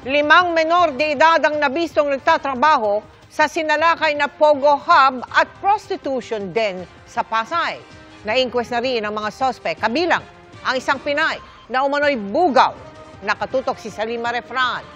5 menor de edad ang nabistong nagtatrabaho sa sinalakay na Pogo Hub at prostitution den sa Pasay. Na-inquest na rin ang mga suspect, kabilang ang isang Pinay na umano'y bugaw. Nakatutok si Salima Refran.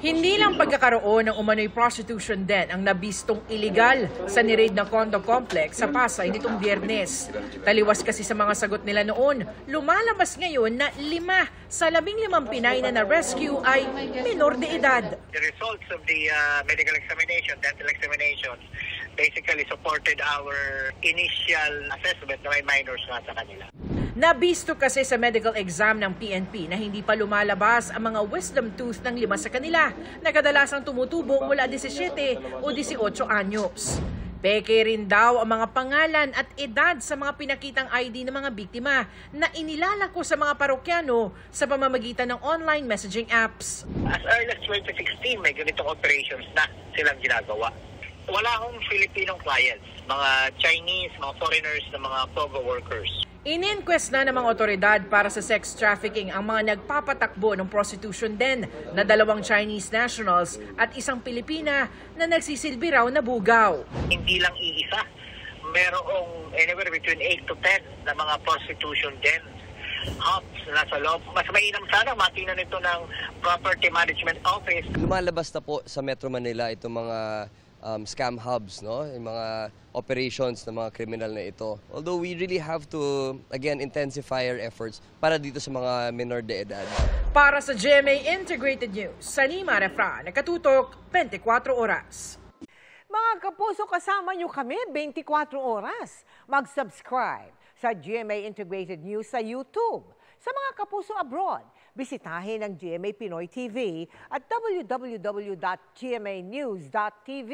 Hindi lang pagkakaroon ng umano'y prostitution den ang nabistong iligal sa niraid ng condo complex sa Pasay nitong Biyernes. Taliwas kasi sa mga sagot nila noon, lumalabas ngayon na 5 sa 15 Pinay na na-rescue ay minor de edad. The results of the medical examination, dental examinations, basically supported our initial assessment na may minors nga sa kanila. Nabisto kasi sa medical exam ng PNP na hindi pa lumalabas ang mga wisdom tooth ng 5 sa kanila na kadalasang tumutubo mula 17 o 18 anyos. Peke rin daw ang mga pangalan at edad sa mga pinakitang ID ng mga biktima na inilalako sa mga parokyano sa pamamagitan ng online messaging apps. As early as 2016, may ganitong operations na silang ginagawa. Wala akong Filipinong clients, mga Chinese, mga foreigners na mga POGO workers. In-inquest na ng mga otoridad para sa sex trafficking ang mga nagpapatakbo ng prostitution den na 2 Chinese nationals at isang Pilipina na nagsisilbi raw na bugaw. Hindi lang iisa, merong anywhere between 8 to 10 na mga prostitution den hubs na sa loob. Mas mainam sana matingnan ito ng Property Management Office. Lumalabas na po sa Metro Manila itong mga scam hubs, no? Yung mga operations ng mga kriminal na ito. Although we really have to, again, intensify our efforts para dito sa mga minor de edad. Para sa GMA Integrated News, Salima Refran, nakatutok 24 oras. Mga kapuso, kasama nyo kami 24 oras. Mag-subscribe sa GMA Integrated News sa YouTube. Sa mga kapuso abroad, bisitahin ang GMA Pinoy TV at www.gmanews.tv.